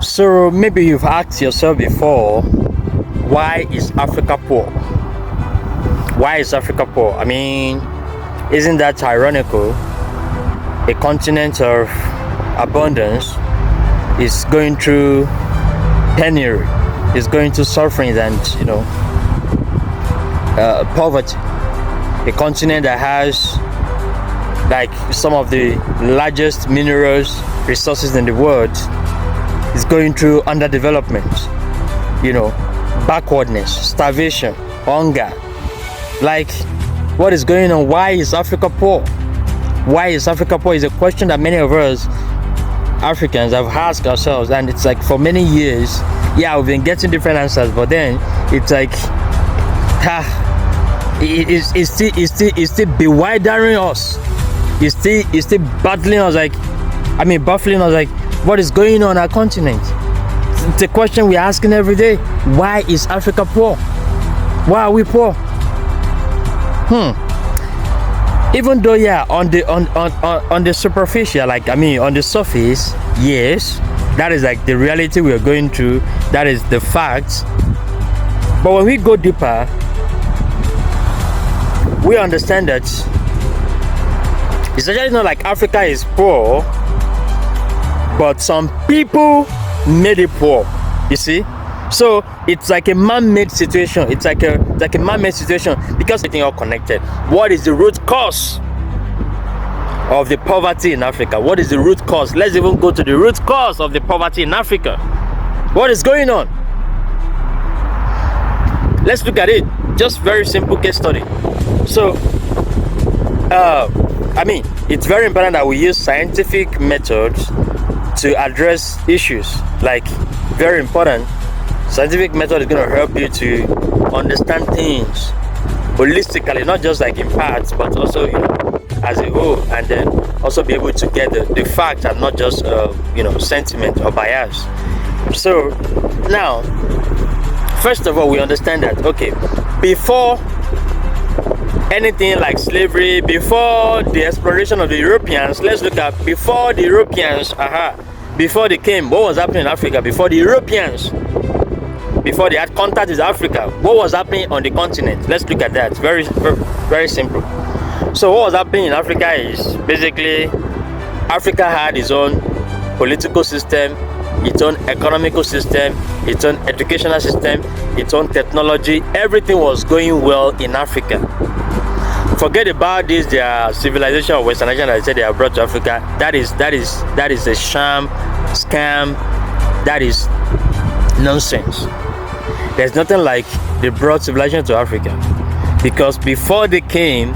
So maybe you've asked yourself before, why is Africa poor? Why is Africa poor? I mean, isn't that ironical? A continent of abundance is going through penury, is going through sufferings and poverty. A continent that has like some of the largest minerals resources in the world is going through underdevelopment, backwardness, starvation, hunger. Like, what is going on? Why is Africa poor? Why is Africa poor is a question that many of us Africans have asked ourselves, and it's like for many years, we've been getting different answers, but then it's like, it's still bewildering us. It's still battling us, baffling us, like, what is going on our continent? It's a question we're asking every day. Why is Africa poor? Why are we poor? Even though on the superficial, on the surface, yes, that is like the reality we are going through, that is the facts. But when we go deeper, we understand that it's actually not like Africa is poor, but some people made it poor, you see. So it's like a man-made situation. It's like a man-made situation because everything all connected. What is the root cause of the poverty in Africa? What is the root cause? Let's even go to the root cause of the poverty in Africa. What is going on? Let's look at it. Just very simple case study. So, it's very important that we use scientific methods to address issues. Like, very important. Scientific method is going to help you to understand things holistically, not just like in parts, but also as a whole, and then also be able to get the facts and not just sentiment or bias. So now, first of all, we understand that before anything like slavery, before the exploration of the Europeans, let's look at before the Europeans, before they came, what was happening in Africa before the Europeans? Before they had contact with Africa, what was happening on the continent? Let's look at that. Very, very, very simple. So what was happening in Africa is basically Africa had its own political system, its own economical system, its own educational system, its own technology. Everything was going well in Africa. Forget about this, their civilization of Western Asia that they said they have brought to Africa. That is a sham, scam. That is nonsense. There's nothing like they brought civilization to Africa, because before they came,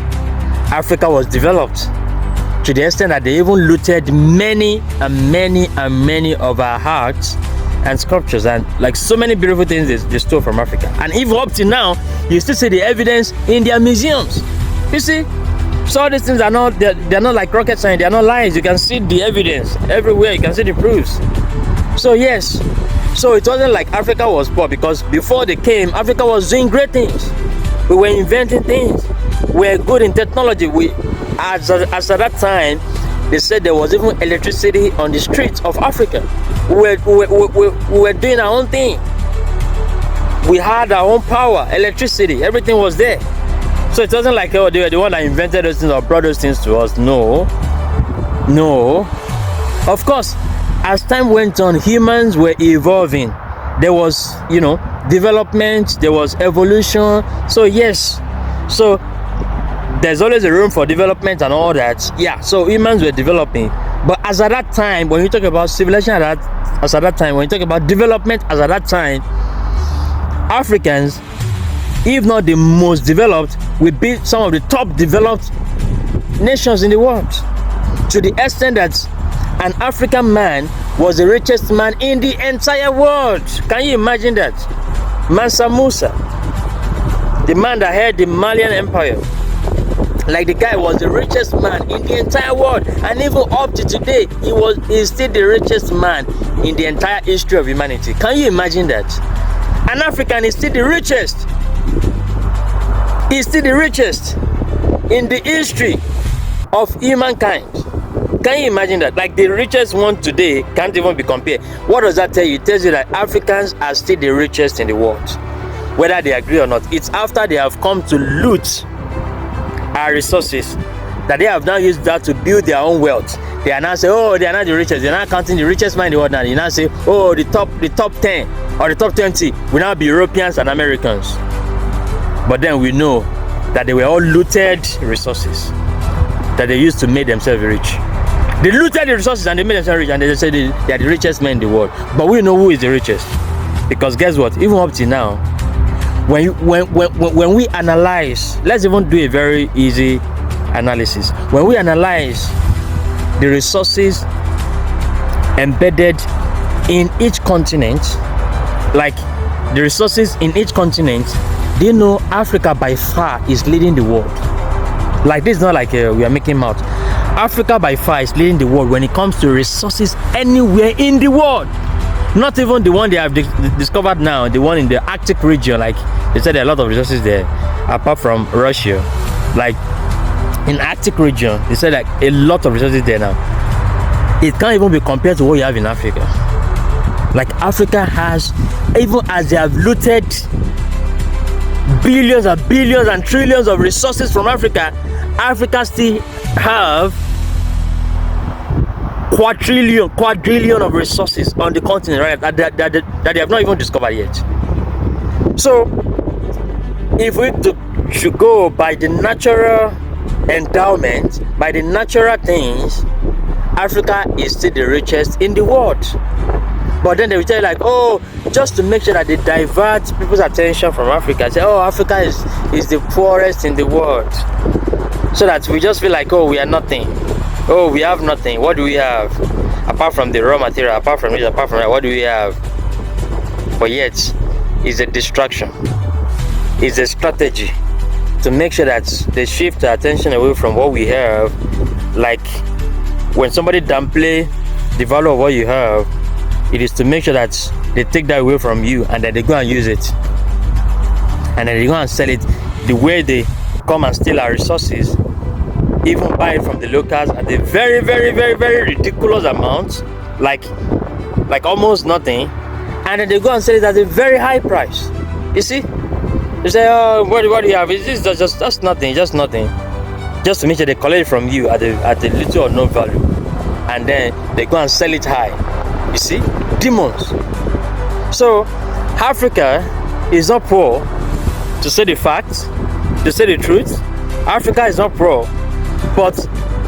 Africa was developed to the extent that they even looted many of our arts and sculptures and like so many beautiful things they stole from Africa. And even up to now, you still see the evidence in their museums. You see, so all these things are not they're not like rocket science. They are not lies. You can see the evidence everywhere. You can see the proofs. So yes. So it wasn't like Africa was poor, because before they came, Africa was doing great things. We were inventing things. We were good in technology. As at that time, they said there was even electricity on the streets of Africa. We were doing our own thing. We had our own power, electricity. Everything was there. So it wasn't like, they were the one that invented those things or brought those things to us. No. Of course, as time went on, humans were evolving. There was, development, there was evolution. So yes, so there's always a room for development and all that. Yeah, so humans were developing. But as at that time, when you talk about civilization as at that time, when you talk about development as at that time, Africans, if not the most developed, will be some of the top developed nations in the world. To the extent that an African man was the richest man in the entire world. Can you imagine that? Mansa Musa, the man that had the Malian Empire, like the guy was the richest man in the entire world, and even up to today, he's still the richest man in the entire history of humanity. Can you imagine that? An African is still the richest. He's still the richest in the history of humankind. Can you imagine that? Like the richest one today can't even be compared. What does that tell you? It tells you that Africans are still the richest in the world, whether they agree or not. It's after they have come to loot our resources that they have now used that to build their own wealth. They are now saying, oh, they are not the richest. They are not counting the richest man in the world now. You now say, oh, the top 10 or the top 20 will now be Europeans and Americans. But then we know that they were all looted resources that they used to make themselves rich. They looted the resources and they made themselves rich, and they said they are the richest men in the world. But we know who is the richest. Because guess what? Even up to now, when we analyze, let's even do a very easy analysis. When we analyze the resources embedded in each continent, like the resources in each continent, they know Africa by far is leading the world. Like this is not like we are making mouth. Africa by far is leading the world when it comes to resources anywhere in the world. Not even the one they have discovered now, the one in the Arctic region. Like they said, there are a lot of resources there, apart from Russia. Like in Arctic region, they said like a lot of resources there now. It can't even be compared to what you have in Africa. Like Africa has, even as they have looted billions and billions and trillions of resources from Africa, Africa still have quadrillion of resources on the continent, right? That they have not even discovered yet. So, if we should go by the natural endowment, by the natural things, Africa is still the richest in the world. But then they will tell you like, oh, just to make sure that they divert people's attention from Africa. Say, oh, Africa is the poorest in the world. So that we just feel like, oh, we are nothing. Oh, we have nothing. What do we have? Apart from the raw material, apart from this, apart from that, what do we have? But yet, it's a distraction. It's a strategy to make sure that they shift the attention away from what we have. Like when somebody downplay the value of what you have, it is to make sure that they take that away from you and that they go and use it. And then they go and sell it the way they come and steal our resources, even buy it from the locals at a very, very, very, very ridiculous amount, like almost nothing, and then they go and sell it at a very high price. You see? They say, oh, what do you have? Is this just nothing, just nothing. Just to make sure they collect it from you at a little or no value. And then they go and sell it high. You see? Demons. So Africa is not poor, to say the facts, to say the truth. Africa is not poor, but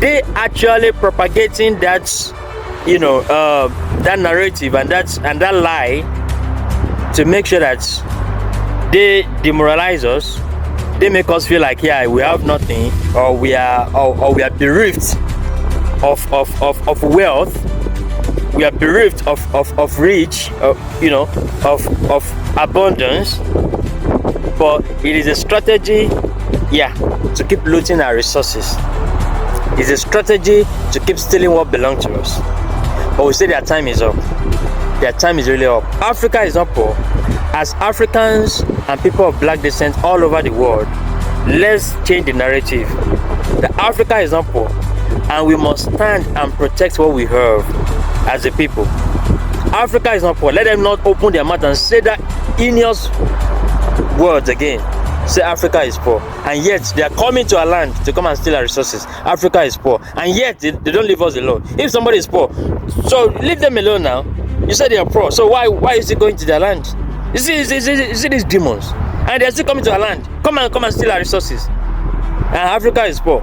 they actually propagating that, that narrative and that lie to make sure that they demoralize us. They make us feel like, yeah, we have nothing, or we are bereft of wealth. We are bereft of rich, of abundance. But it is a strategy, to keep looting our resources. It's a strategy to keep stealing what belongs to us. But we say their time is up. Their time is really up. Africa is not poor. As Africans and people of black descent all over the world, let's change the narrative. That Africa is not poor, and we must stand and protect what we have as a people. Africa is not poor. Let them not open their mouth and say that heinous words again. Say Africa is poor, and yet they are coming to our land to come and steal our resources. Africa is poor, and yet they don't leave us alone. If somebody is poor, so leave them alone now. You said they are poor, so why is he going to their land? You see these demons, and they are still coming to our land. Come and steal our resources. And Africa is poor.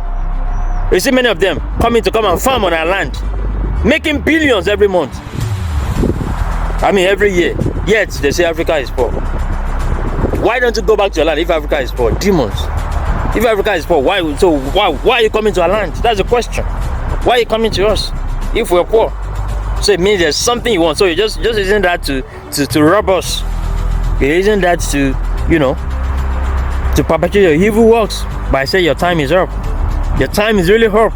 You see many of them come and farm on our land, making billions every month. Every year. Yet they say Africa is poor. Why don't you go back to your land if Africa is poor? Demons. If Africa is poor, why are you coming to our land? That's the question. Why are you coming to us if we're poor? So it means there's something you want. So you just isn't that to rob us. It isn't that to perpetuate your evil works by saying your time is up. Your time is really up.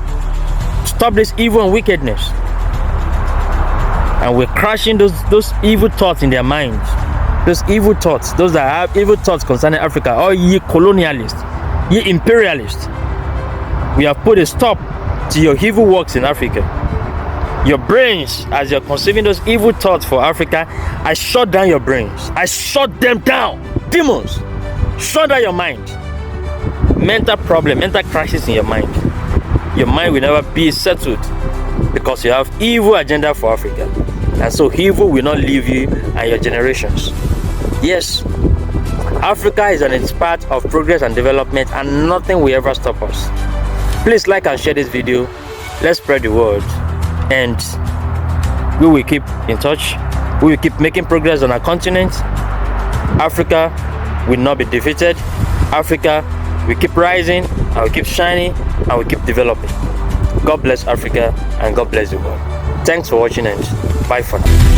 Stop this evil and wickedness. And we're crushing those evil thoughts in their minds. Those evil thoughts, those that have evil thoughts concerning Africa, or ye colonialists, ye imperialists. We have put a stop to your evil works in Africa. Your brains, as you're conceiving those evil thoughts for Africa, I shut down your brains. I shut them down. Demons, shut down your mind. Mental problem, mental crisis in your mind. Your mind will never be settled because you have evil agenda for Africa. And so evil will not leave you and your generations. Yes, Africa is on its path of progress and development, and nothing will ever stop us. Please like and share this video. Let's spread the word. And we will keep in touch. We will keep making progress on our continent. Africa will not be defeated. Africa will keep rising, and will keep shining, and will keep developing. God bless Africa, and God bless the world. Thanks for watching, and bye for now.